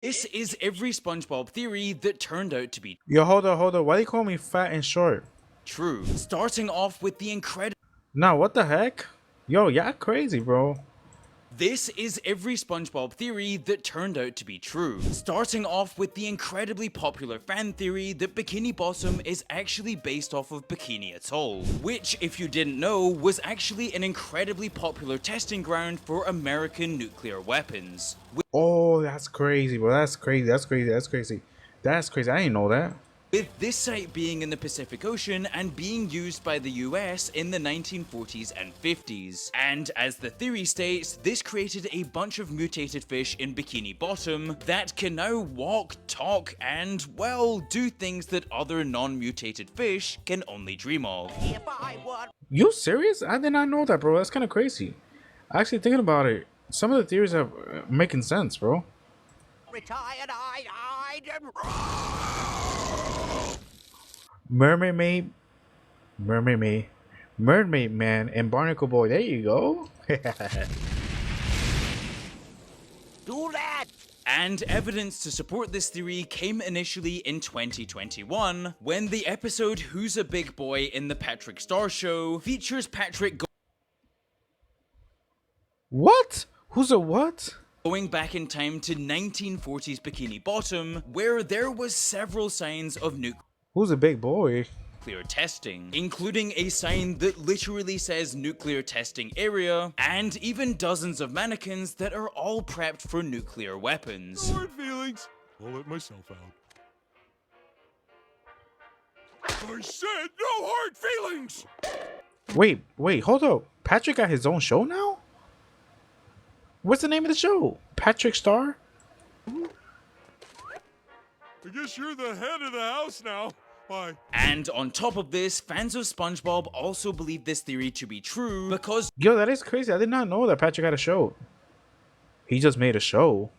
This is every SpongeBob theory that turned out to be Yo, hold on. Why do you call me fat and short? true, starting off with the incredible. Nah, what the heck? Yo, y'all crazy, bro. This is every SpongeBob theory that turned out to be true, starting off with the incredibly popular fan theory that Bikini Bottom is actually based off of Bikini Atoll, which, if you didn't know, was actually an incredibly popular testing ground for American nuclear weapons. Oh, that's crazy, bro. That's crazy. That's crazy. I didn't know that. With this site being in the Pacific Ocean and being used by the US in the 1940s and 50s. And as the theory states, this created a bunch of mutated fish in Bikini Bottom that can now walk, talk, and, well, do things that other non-mutated fish can only dream of. You serious? I did not know that, bro. That's kind of crazy. Actually, thinking about it, some of the theories are making sense, bro. Retired, Mermaid Man, and Barnacle Boy. There you go. do that! And evidence to support this theory came initially in 2021, when the episode Who's a Big Boy in the Patrick Star Show features Patrick What? Who's a what? going back in time to 1940s Bikini Bottom, where there was several signs of Who's a big boy? nuclear testing, including a sign that literally says nuclear testing area, and even dozens of mannequins that are all prepped for nuclear weapons. No hard feelings. I'll let myself out. I said no hard feelings! Wait, hold up. Patrick got his own show now? What's the name of the show? Patrick Star? I guess you're the head of the house now. Bye. And on top of this, fans of SpongeBob also believe this theory to be true because Yo, that is crazy. I did not know that Patrick had a show. He just made a show.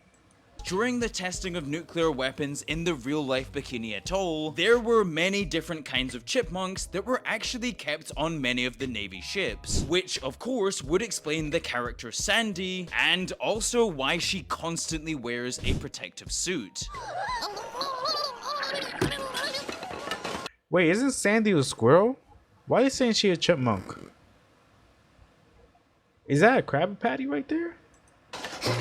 during the testing of nuclear weapons in the real-life Bikini Atoll, there were many different kinds of chipmunks that were actually kept on many of the Navy ships, which of course would explain the character Sandy, and also why she constantly wears a protective suit. Wait, isn't Sandy a squirrel? Why are you saying she a chipmunk? Is that a Krabby Patty right there? Stop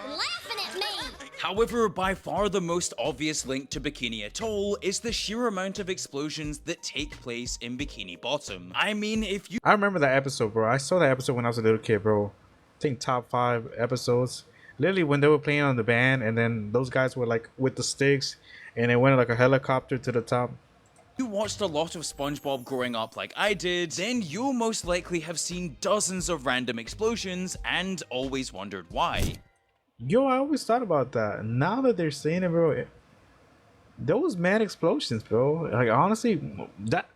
laughing at me! However, by far the most obvious link to Bikini Atoll is the sheer amount of explosions that take place in Bikini Bottom. I mean, if you I remember that episode, bro. I saw that episode when I was a little kid, bro. I think top 5 episodes. Literally when they were playing on the band and then those guys were like with the sticks and it went like a helicopter to the top. watched a lot of SpongeBob growing up like I did, then you'll most likely have seen dozens of random explosions and always wondered why. Yo, I always thought about that. Now that they're saying it, bro, those mad explosions, bro. Like honestly, that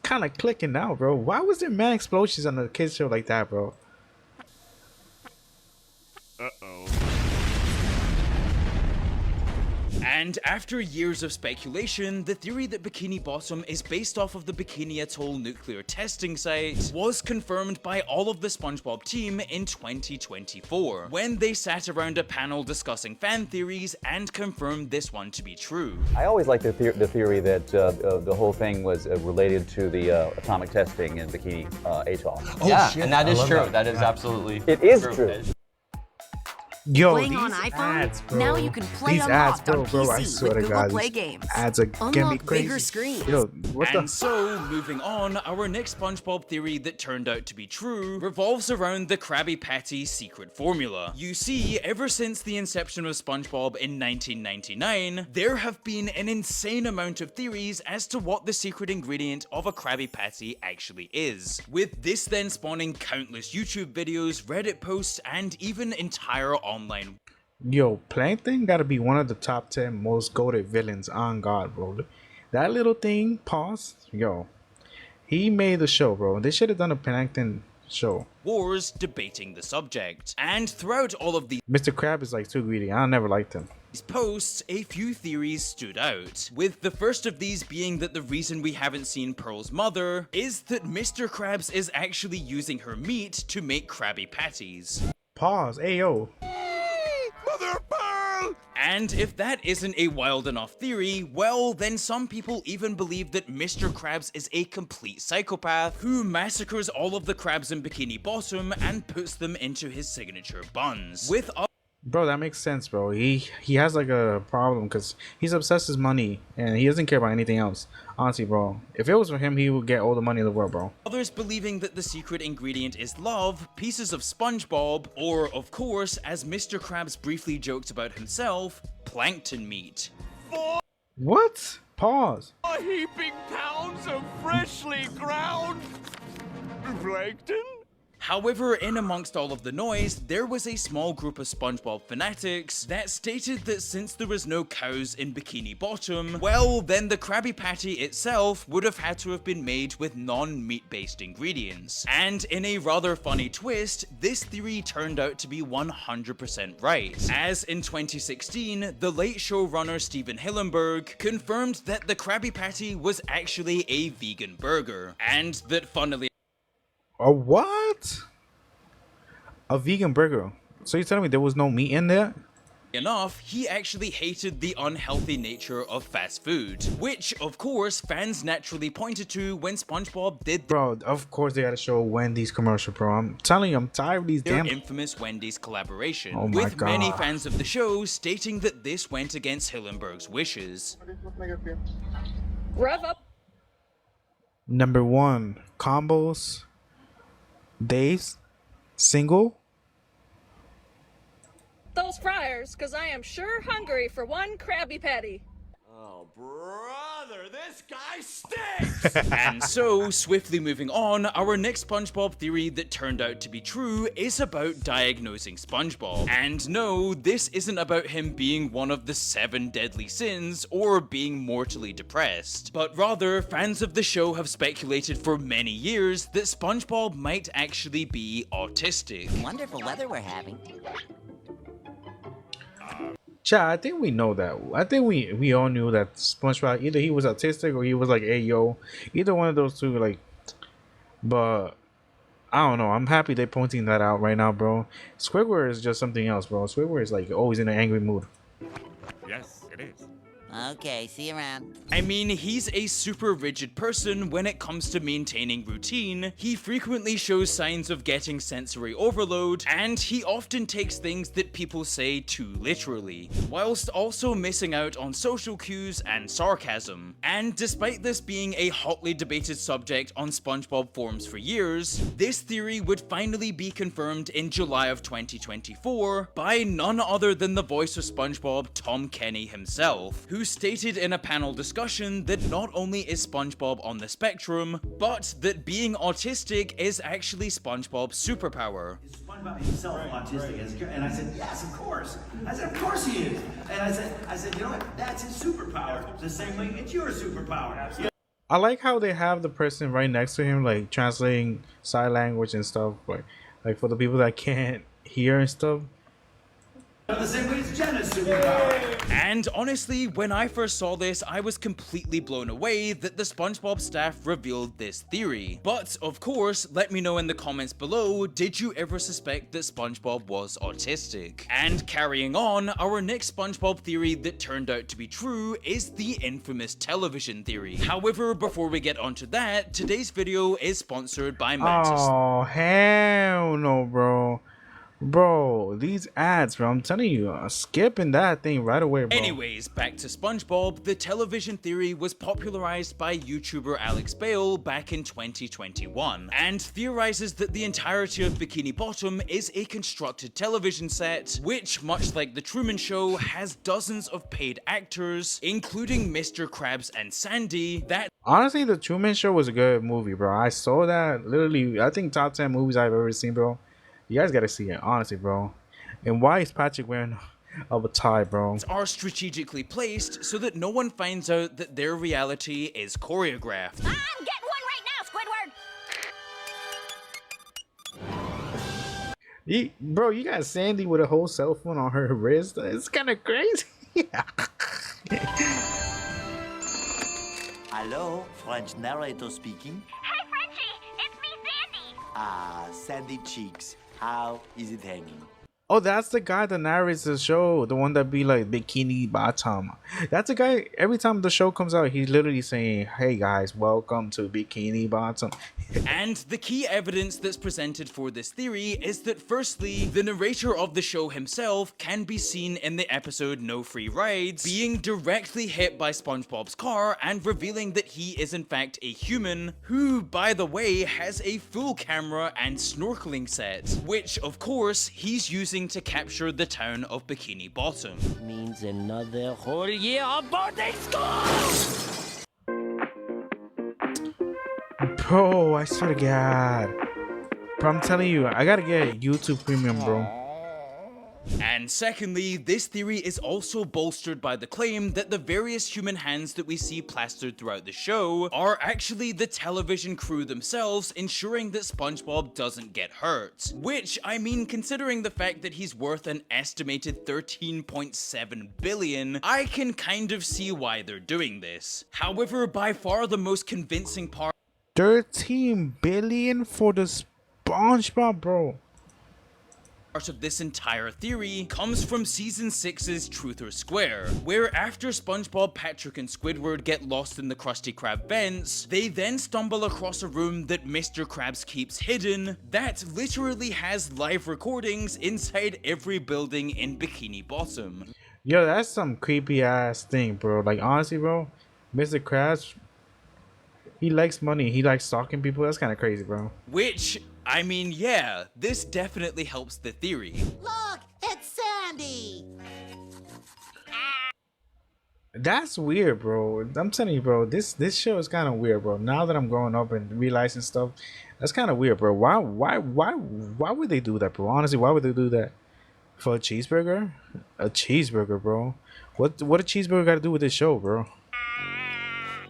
kind of clicking now, bro. Why was there mad explosions on a kids show like that, bro? Uh-oh. And after years of speculation, the theory that Bikini Bottom is based off of the Bikini Atoll nuclear testing site was confirmed by all of the SpongeBob team in 2024, when they sat around a panel discussing fan theories and confirmed this one to be true. I always liked the theory that the whole thing was related to the atomic testing in Bikini Atoll. Yeah, and that is true. That is absolutely It is true. Yo, Playing these on iPhone? ads, bro. Now you can play these ads, Unlocked bro, on I PC swear with to Google God, Play these games. ads are getting me Unlock crazy. bigger screens. Yo, what And the? so, moving on, our next SpongeBob theory that turned out to be true revolves around the Krabby Patty secret formula. You see, ever since the inception of SpongeBob in 1999, there have been an insane amount of theories as to what the secret ingredient of a Krabby Patty actually is, with this then spawning countless YouTube videos, Reddit posts, and even entire online Yo, Plankton gotta be one of the top 10 most goated villains on God, bro. That little thing, pause. Yo, he made the show, bro. They should have done a Plankton show. wars debating the subject. And throughout all of these Mr. Crab is like too greedy. I never liked him. posts, a few theories stood out, with the first of these being that the reason we haven't seen Pearl's mother is that Mr. Krabs is actually using her meat to make Krabby Patties. Pause. Ayo. Mother of pearl! And if that isn't a wild enough theory, well, then some people even believe that Mr. Krabs is a complete psychopath who massacres all of the crabs in Bikini Bottom and puts them into his signature buns. With Bro, that makes sense, bro. He has like a problem because he's obsessed with money and he doesn't care about anything else. Honestly, bro, if it was for him, he would get all the money in the world, bro. others believing that the secret ingredient is love, pieces of Spongebob, or of course, as Mr. Krabs briefly joked about himself, plankton meat. What? Pause. A heaping pounds of freshly ground plankton? However, in amongst all of the noise, there was a small group of Spongebob fanatics that stated that since there was no cows in Bikini Bottom, well, then the Krabby Patty itself would have had to have been made with non-meat-based ingredients. And in a rather funny twist, this theory turned out to be 100% right, as in 2016, the Late Show runner Steven Hillenburg confirmed that the Krabby Patty was actually a vegan burger, and that funnily A what? A vegan burger. So you're telling me there was no meat in there? enough, he actually hated the unhealthy nature of fast food, which of course fans naturally pointed to when SpongeBob did Bro, of course they gotta show Wendy's commercial, bro. I'm telling you, I'm tired of these their damn... infamous Wendy's collaboration, Oh my with many God. fans of the show stating that this went against Hillenburg's wishes. Rev up. Number 1, combos. Dave's. Single. Those fryers, because I am sure hungry for one Krabby Patty. Oh, brother, this guy stinks! And so, swiftly moving on, our next SpongeBob theory that turned out to be true is about diagnosing SpongeBob. And no, this isn't about him being one of the 7 deadly sins or being mortally depressed, but rather, fans of the show have speculated for many years that SpongeBob might actually be autistic. Wonderful weather we're having. Chat, I think we know that. I think we all knew that SpongeBob, either he was autistic or he was like, hey, yo. Either one of those two, like... But... I don't know. I'm happy they're pointing that out right now, bro. Squidward is just something else, bro. Squidward is like always in an angry mood. Yes, it is. Okay, see you around. I mean, he's a super rigid person when it comes to maintaining routine, he frequently shows signs of getting sensory overload, and he often takes things that people say too literally, whilst also missing out on social cues and sarcasm. And despite this being a hotly debated subject on SpongeBob forums for years, this theory would finally be confirmed in July of 2024 by none other than the voice of SpongeBob, Tom Kenny himself, who stated in a panel discussion that not only is SpongeBob on the spectrum, but that being autistic is actually SpongeBob's superpower. SpongeBob himself autistic, and I said, yes, of course. I said, of course he is. And I said, you know what? That's his superpower. The same way it's your superpower. I like how they have the person right next to him, like translating sign language and stuff, like for the people that can't hear and stuff. The same way it's Jenna's superpower. And honestly, when I first saw this, I was completely blown away that the SpongeBob staff revealed this theory. But of course, let me know in the comments below, did you ever suspect that SpongeBob was autistic? And carrying on, our next SpongeBob theory that turned out to be true is the infamous television theory. However, before we get onto that, today's video is sponsored by Mantis. Oh, hell no, bro. Bro, these ads, bro, I'm telling you, skipping that thing right away, bro. Anyways, back to SpongeBob. The television theory was popularized by YouTuber Alex Bale back in 2021, and theorizes that the entirety of Bikini Bottom is a constructed television set, which, much like The Truman Show, has dozens of paid actors, including Mr. Krabs and Sandy, that Honestly, The Truman Show was a good movie, bro. I saw that, literally, I think top 10 movies I've ever seen, bro. You guys gotta see it, honestly, bro. And why is Patrick wearing a tie, bro? are strategically placed so that no one finds out that their reality is choreographed. I'm getting one right now, Squidward! Bro, you got Sandy with a whole cell phone on her wrist. It's kind of crazy. Hello, French narrator speaking. Hey, Frenchie! It's me, Sandy! Ah, Sandy Cheeks. How is it hanging? Oh, that's the guy that narrates the show. The one that be like Bikini Bottom. That's the guy. Every time the show comes out, he's literally saying, "Hey guys, welcome to Bikini Bottom." And the key evidence that's presented for this theory is that firstly, the narrator of the show himself can be seen in the episode No Free Rides being directly hit by SpongeBob's car and revealing that he is in fact a human who, by the way, has a full camera and snorkeling set, which of course he's using to capture the town of Bikini Bottom. Means another whole year of boarding school! Bro, I swear to God. Bro, I'm telling you, I gotta get YouTube Premium, bro. And secondly, this theory is also bolstered by the claim that the various human hands that we see plastered throughout the show are actually the television crew themselves ensuring that SpongeBob doesn't get hurt. Which, I mean, considering the fact that he's worth an estimated 13.7 billion, I can kind of see why they're doing this. However, by far the most convincing part 13 billion for the SpongeBob, bro. of this entire theory comes from season 6's Truth or Square, where after SpongeBob, Patrick, and Squidward get lost in the Krusty Krab vents, they then stumble across a room that Mr. Krabs keeps hidden that literally has live recordings inside every building in Bikini Bottom. Yo, that's some creepy ass thing, bro. Like, honestly, bro, Mr. Krabs, he likes money. He likes stalking people. That's kind of crazy, bro. Which, I mean, yeah, this definitely helps the theory. Look, it's Sandy! That's weird, bro. I'm telling you, bro. This show is kind of weird, bro. Now that I'm growing up and realizing stuff, that's kind of weird, bro. Why would they do that, bro? Honestly, why would they do that? For a cheeseburger? A cheeseburger, bro. What a cheeseburger got to do with this show, bro?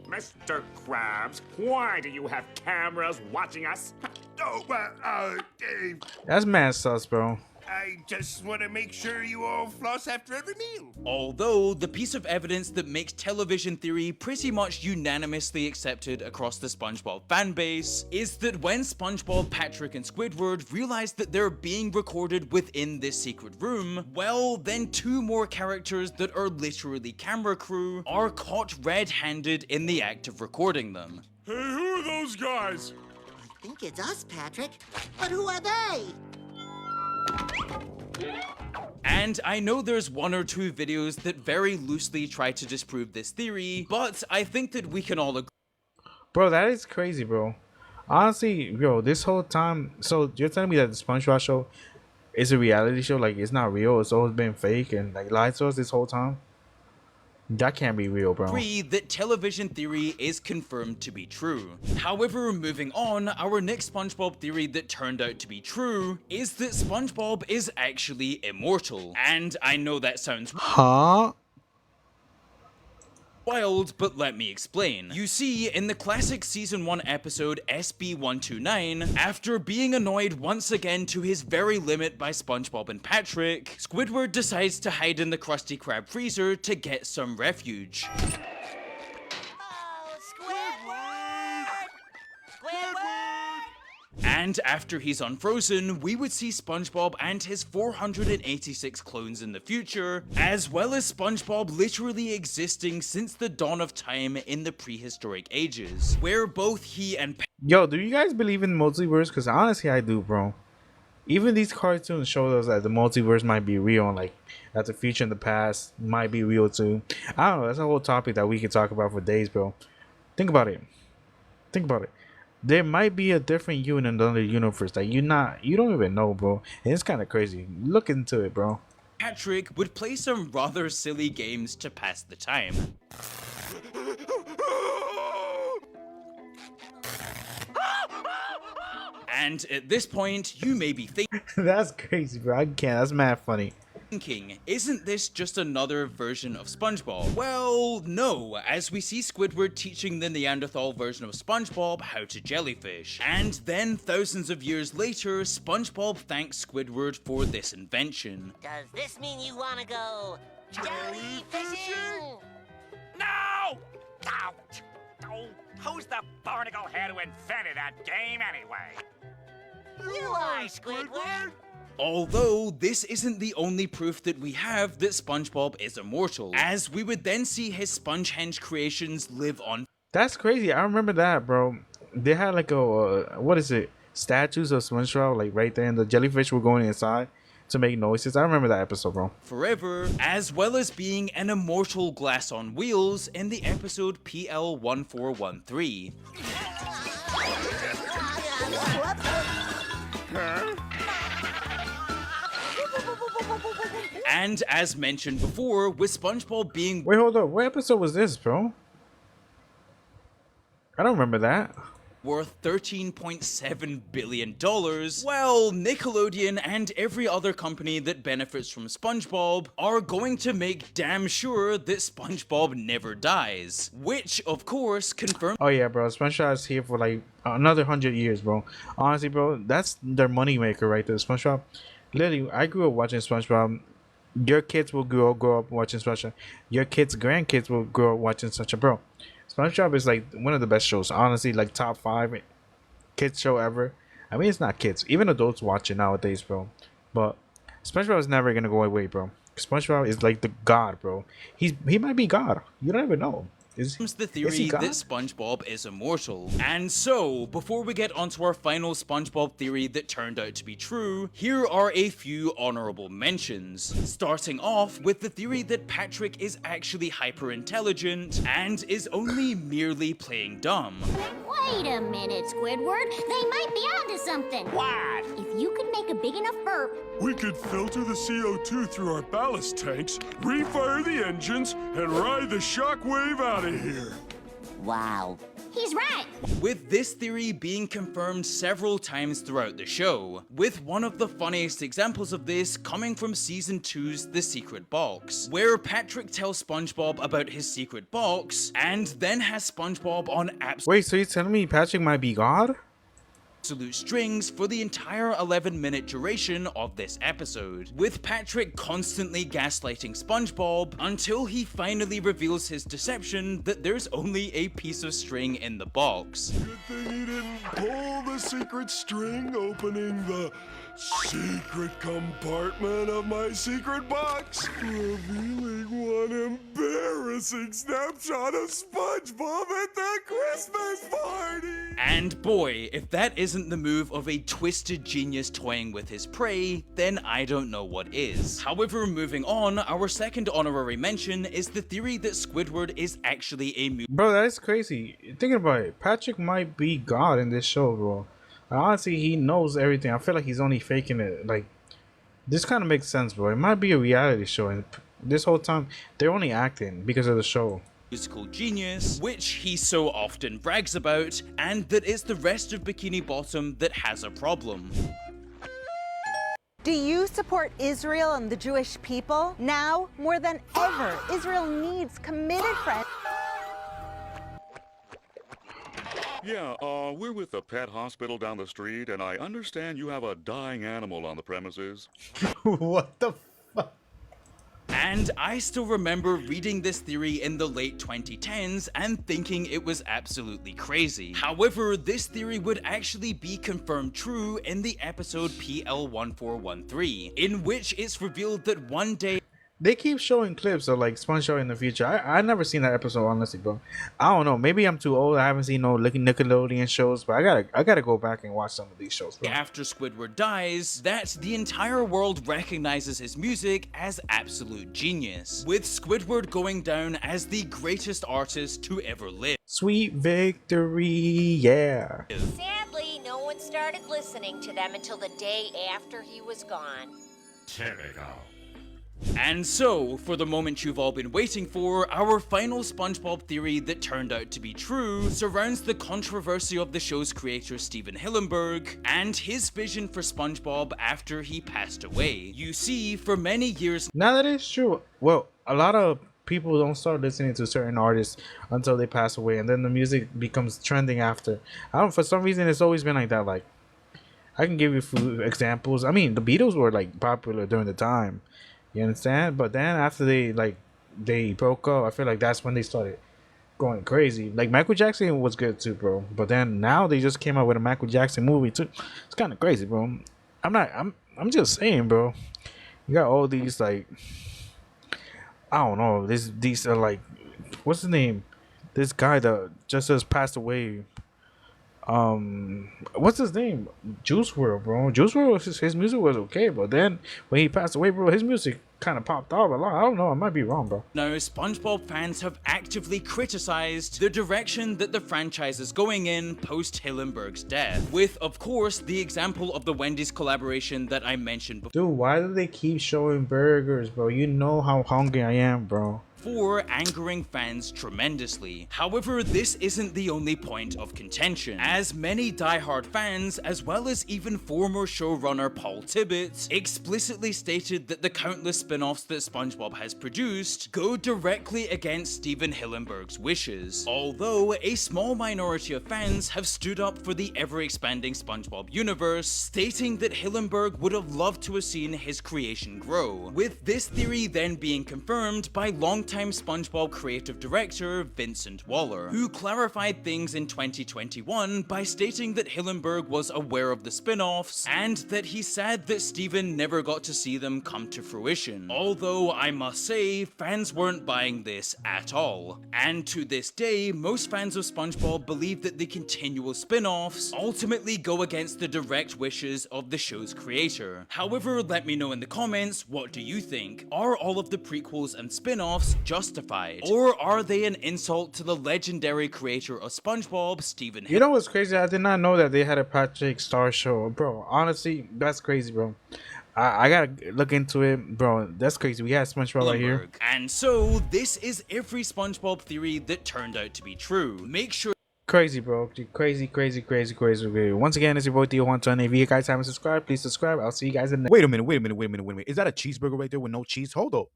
Mr. Krabs, why do you have cameras watching us? Oh, well, Dave, That's mad sus, bro. I just want to make sure you all floss after every meal. Although, the piece of evidence that makes television theory pretty much unanimously accepted across the SpongeBob fanbase is that when SpongeBob, Patrick, and Squidward realize that they're being recorded within this secret room, well, then two more characters that are literally camera crew are caught red-handed in the act of recording them. Hey, who are those guys? I think it's us, Patrick. But who are they? And I know there's one or two videos that very loosely try to disprove this theory, but I think that we can all agree. Bro, that is crazy, bro. Honestly, bro, this whole time, so you're telling me that the SpongeBob show is a reality show? Like, it's not real. It's always been fake and like lied to us this whole time? That can't be real, bro. That television theory is confirmed to be true. However, moving on, our next SpongeBob theory that turned out to be true is that SpongeBob is actually immortal. And I know that sounds wild, but let me explain. You see, in the classic season 1 episode SB129, after being annoyed once again to his very limit by SpongeBob and Patrick, Squidward decides to hide in the Krusty Krab freezer to get some refuge. Oh, Squidward! Squidward! And after he's unfrozen, we would see SpongeBob and his 486 clones in the future, as well as SpongeBob literally existing since the dawn of time in the prehistoric ages, where both he and Yo, do you guys believe in multiverse? Because honestly, I do, bro. Even these cartoons show us that the multiverse might be real, and like that the future and the past might be real too. I don't know. That's a whole topic that we could talk about for days, bro. Think about it. Think about it. There might be a different you in another universe that you don't even know, bro. And it's kind of crazy. Look into it, bro. Patrick would play some rather silly games to pass the time. And at this point, you may be That's crazy, bro. I can't. That's mad funny. thinking, isn't this just another version of SpongeBob? Well, no, as we see Squidward teaching the Neanderthal version of SpongeBob how to jellyfish. And then, thousands of years later, SpongeBob thanks Squidward for this invention. Does this mean you want to go jellyfishing? No! Oh, who's the barnacle head who invented that game anyway? You lie, Squidward! Although, this isn't the only proof that we have that SpongeBob is immortal, as we would then see his Spongehenge creations live on. That's crazy. I remember that, bro. They had like a what is it? Statues of SpongeBob, like right there, and the jellyfish were going inside to make noises. I remember that episode, bro. Forever, as well as being an immortal glass on wheels in the episode PL1413. And as mentioned before, with SpongeBob being— Wait, hold up. What episode was this, bro? I don't remember that. worth $13.7 billion, well, Nickelodeon and every other company that benefits from SpongeBob are going to make damn sure that SpongeBob never dies. Which, of course, confirms— Oh yeah, bro. SpongeBob is here for like another 100 years, bro. Honestly, bro, that's their moneymaker right there. SpongeBob. Literally, I grew up watching SpongeBob. Your kids will grow up watching SpongeBob. Your kids' grandkids will grow up watching SpongeBob, bro. SpongeBob is like one of the best shows, honestly, like top 5 kids show ever. I mean, it's not kids, even adults watch it nowadays, bro. But SpongeBob is never gonna go away, bro. SpongeBob is like the god, bro. He might be God. You don't even know. Is the theory that SpongeBob is immortal. And so, before we get onto our final SpongeBob theory that turned out to be true, here are a few honorable mentions. Starting off with the theory that Patrick is actually hyper-intelligent and is only merely playing dumb. Wait a minute, Squidward. They might be onto something. What? If you could make a big enough burp, we could filter the CO2 through our ballast tanks, refire the engines, and ride the shockwave out of here. Wow. He's right. With this theory being confirmed several times throughout the show, with one of the funniest examples of this coming from Season 2's The Secret Box, where Patrick tells SpongeBob about his secret box, and then has SpongeBob on Wait, so you're telling me Patrick might be God? absolute strings for the entire 11-minute duration of this episode, with Patrick constantly gaslighting SpongeBob until he finally reveals his deception that there's only a piece of string in the box. Good thing he didn't pull the secret string opening the secret compartment of my secret box, revealing one embarrassing snapshot of SpongeBob at the Christmas party. And boy, if that isn't the move of a twisted genius toying with his prey, then I don't know what is. However, moving on, our second honorary mention is the theory that Squidward is actually a Bro, that is crazy. Thinking about it, Patrick might be God in this show, bro. Honestly, he knows everything. I feel like he's only faking it. Like, this kind of makes sense, bro. It might be a reality show, and this whole time they're only acting because of the show. Musical genius, which he so often brags about, and that it's the rest of Bikini Bottom that has a problem. Do you support Israel and the Jewish people? Now, more than ever, Israel needs committed friends. Yeah, we're with the pet hospital down the street, and I understand you have a dying animal on the premises. What the fuck? And I still remember reading this theory in the late 2010s and thinking it was absolutely crazy. However, this theory would actually be confirmed true in the episode PL1413, in which it's revealed that one day they keep showing clips of like SpongeBob in the future. I never seen that episode, honestly, bro. I don't know. Maybe I'm too old. I haven't seen no Nickelodeon shows, but I gotta go back and watch some of these shows, bro. After Squidward dies, that the entire world recognizes his music as absolute genius, with Squidward going down as the greatest artist to ever live. Sweet victory, yeah. Sadly, no one started listening to them until the day after he was gone. Typical. And so, for the moment you've all been waiting for, our final SpongeBob theory that turned out to be true surrounds the controversy of the show's creator Steven Hillenburg and his vision for SpongeBob after he passed away. You see, for many years— Now that is true. Well, a lot of people don't start listening to certain artists until they pass away, and then the music becomes trending after. I don't. For some reason, it's always been like that. Like, I can give you a few examples. I mean, the Beatles were like popular during the time. You understand? But then after they broke up, I feel like that's when they started going crazy. Like Michael Jackson was good too, bro. But then now they just came out with a Michael Jackson movie too. It's kind of crazy, bro. I'm just saying, bro. You got all these like, I don't know. These are like, what's his name? This guy that just passed away. What's his name? Juice WRLD, bro. Juice WRLD, his music was okay, but then when he passed away, bro, his music kind of popped off a lot. I don't know. I might be wrong, bro. Now, SpongeBob fans have actively criticized the direction that the franchise is going in post Hillenburg's death, with, of course, the example of the Wendy's collaboration that I mentioned before. Dude, why do they keep showing burgers, bro? You know how hungry I am, bro. For angering fans tremendously. However, this isn't the only point of contention, as many die-hard fans, as well as even former showrunner Paul Tibbett, explicitly stated that the countless spin-offs that SpongeBob has produced go directly against Steven Hillenburg's wishes, although a small minority of fans have stood up for the ever-expanding SpongeBob universe, stating that Hillenburg would have loved to have seen his creation grow, with this theory then being confirmed by longtime SpongeBob creative director Vincent Waller, who clarified things in 2021 by stating that Hillenburg was aware of the spin-offs and that he's sad that Steven never got to see them come to fruition. Although I must say, fans weren't buying this at all. And to this day, most fans of SpongeBob believe that the continual spin-offs ultimately go against the direct wishes of the show's creator. However, let me know in the comments, what do you think? Are all of the prequels and spin-offs justified? Or are they an insult to the legendary creator of SpongeBob, Steven Hill? You know what's crazy? I did not know that they had a Patrick Star show, bro. Honestly, that's crazy, bro. I gotta look into it, bro. That's crazy. We had SpongeBob right here. And so, this is every SpongeBob theory that turned out to be true. Make sure. Crazy, bro. Crazy. Once again, it's your boy Theo120. If you guys haven't subscribed, please subscribe. I'll see you guys in the next. Wait a minute. Is that a cheeseburger right there with no cheese? Hold up.